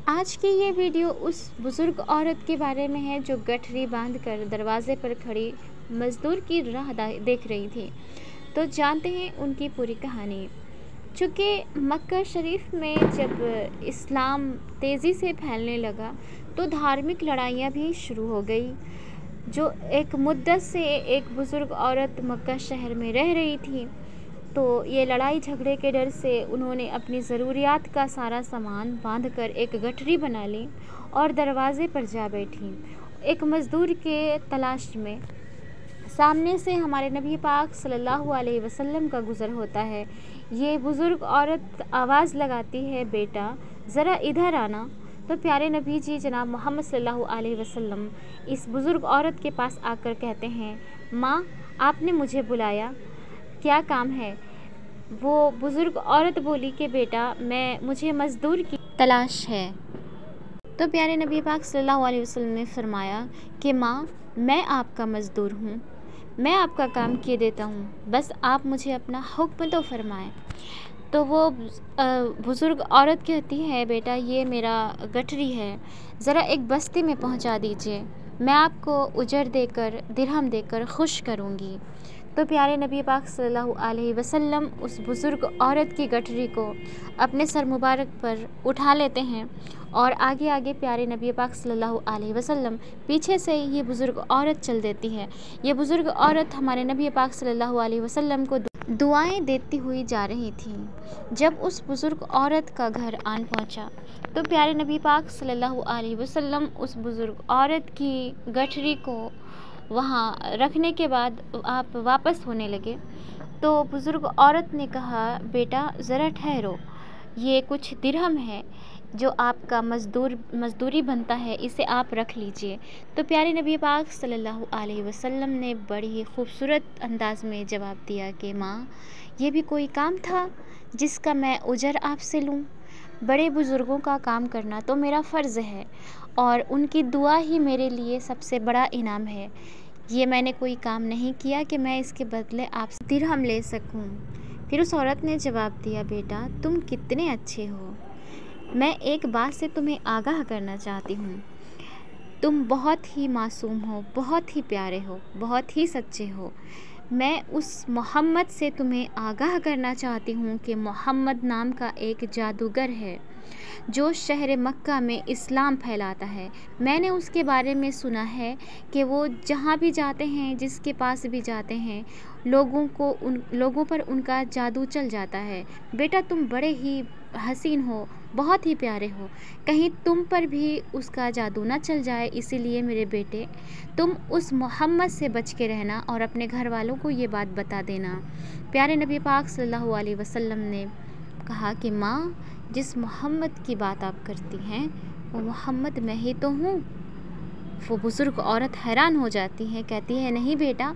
آج کی یہ ویڈیو اس بزرگ عورت کے بارے میں ہے جو گٹھری باندھ کر دروازے پر کھڑی مزدور کی راہ دیکھ رہی تھی۔ تو جانتے ہیں ان کی پوری کہانی۔ چونکہ مکہ شریف میں جب اسلام تیزی سے پھیلنے لگا تو دھارمک لڑائیاں بھی شروع ہو گئی۔ جو ایک مدت سے ایک بزرگ عورت مکہ شہر میں رہ رہی تھی، تو یہ لڑائی جھگڑے کے ڈر سے انہوں نے اپنی ضروریات کا سارا سامان باندھ کر ایک گٹھری بنا لی اور دروازے پر جا بیٹھی ایک مزدور کے تلاش میں۔ سامنے سے ہمارے نبی پاک صلی اللہ علیہ وسلم کا گزر ہوتا ہے۔ یہ بزرگ عورت آواز لگاتی ہے، بیٹا ذرا ادھر آنا۔ تو پیارے نبی جی جناب محمد صلی اللہ علیہ وسلم اس بزرگ عورت کے پاس آ کر کہتے ہیں، ماں آپ نے مجھے بلایا، کیا کام ہے؟ وہ بزرگ عورت بولی کہ بیٹا مجھے مزدور کی تلاش ہے۔ تو پیارے نبی پاک صلی اللہ علیہ وسلم نے فرمایا کہ ماں میں آپ کا مزدور ہوں، میں آپ کا کام کیے دیتا ہوں، بس آپ مجھے اپنا حکم تو فرمائیں۔ تو وہ بزرگ عورت کہتی ہے، بیٹا یہ میرا گٹھری ہے، ذرا ایک بستی میں پہنچا دیجئے، میں آپ کو اجر دے کر درہم دے کر خوش کروں گی۔ تو پیارے نبی پاک صلی اللہ علیہ وسلم اس بزرگ عورت کی گٹھری کو اپنے سر مبارک پر اٹھا لیتے ہیں اور آگے آگے پیارے نبی پاک صلی اللہ علیہ وسلم پیچھے سے یہ بزرگ عورت چل دیتی ہے۔ یہ بزرگ عورت ہمارے نبی پاک صلی اللہ علیہ وسلم کو دعائیں دیتی ہوئی جا رہی تھی۔ جب اس بزرگ عورت کا گھر آن پہنچا تو پیارے نبی پاک صلی اللہ علیہ وسلم اس بزرگ عورت کی گٹھری کو وہاں رکھنے کے بعد آپ واپس ہونے لگے تو بزرگ عورت نے کہا، بیٹا ذرا ٹھہرو، یہ کچھ درہم ہے جو آپ کا مزدوری بنتا ہے، اسے آپ رکھ لیجئے۔ تو پیارے نبی پاک صلی اللہ علیہ وسلم نے بڑی ہی خوبصورت انداز میں جواب دیا کہ ماں یہ بھی کوئی کام تھا جس کا میں اجر آپ سے لوں؟ بڑے بزرگوں کا کام کرنا تو میرا فرض ہے اور ان کی دعا ہی میرے لیے سب سے بڑا انعام ہے۔ یہ میں نے کوئی کام نہیں کیا کہ میں اس کے بدلے آپ سے درہم لے سکوں۔ پھر اس عورت نے جواب دیا، بیٹا تم کتنے اچھے ہو، میں ایک بات سے تمہیں آگاہ کرنا چاہتی ہوں، تم بہت ہی معصوم ہو، بہت ہی پیارے ہو، بہت ہی سچے ہو۔ میں اس محمد سے تمہیں آگاہ کرنا چاہتی ہوں کہ محمد نام کا ایک جادوگر ہے جو شہر مکہ میں اسلام پھیلاتا ہے۔ میں نے اس کے بارے میں سنا ہے کہ وہ جہاں بھی جاتے ہیں، جس کے پاس بھی جاتے ہیں، لوگوں پر ان کا جادو چل جاتا ہے۔ بیٹا تم بڑے ہی حسین ہو، بہت ہی پیارے ہو، کہیں تم پر بھی اس کا جادو نہ چل جائے، اسی لیے میرے بیٹے تم اس محمد سے بچ کے رہنا اور اپنے گھر والوں کو یہ بات بتا دینا۔ پیارے نبی پاک صلی اللہ علیہ وسلم نے کہا کہ ماں جس محمد کی بات آپ کرتی ہیں وہ محمد میں ہی تو ہوں۔ وہ بزرگ عورت حیران ہو جاتی ہے، کہتی ہے نہیں بیٹا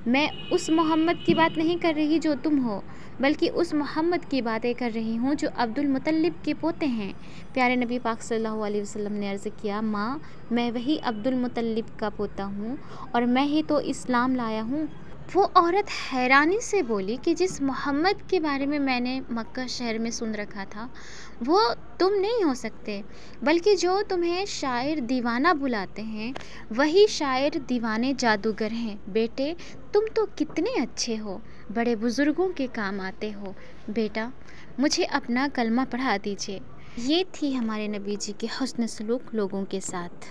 میں اس محمد کی بات نہیں کر رہی جو تم ہو، بلکہ اس محمد کی باتیں کر رہی ہوں جو عبد المطلب کے پوتے ہیں۔ پیارے نبی پاک صلی اللہ علیہ وسلم نے عرض کیا، ماں میں وہی عبد المطلب کا پوتا ہوں اور میں ہی تو اسلام لایا ہوں۔ وہ عورت حیرانی سے بولی کہ جس محمد کے بارے میں نے مکہ شہر میں سن رکھا تھا وہ تم نہیں ہو سکتے، بلکہ جو تمہیں شاعر دیوانہ بلاتے ہیں وہی شاعر دیوانے جادوگر ہیں۔ بیٹے تم تو کتنے اچھے ہو، بڑے بزرگوں کے کام آتے ہو، بیٹا مجھے اپنا کلمہ پڑھا دیجئے۔ یہ تھی ہمارے نبی جی کے حسن سلوک لوگوں کے ساتھ۔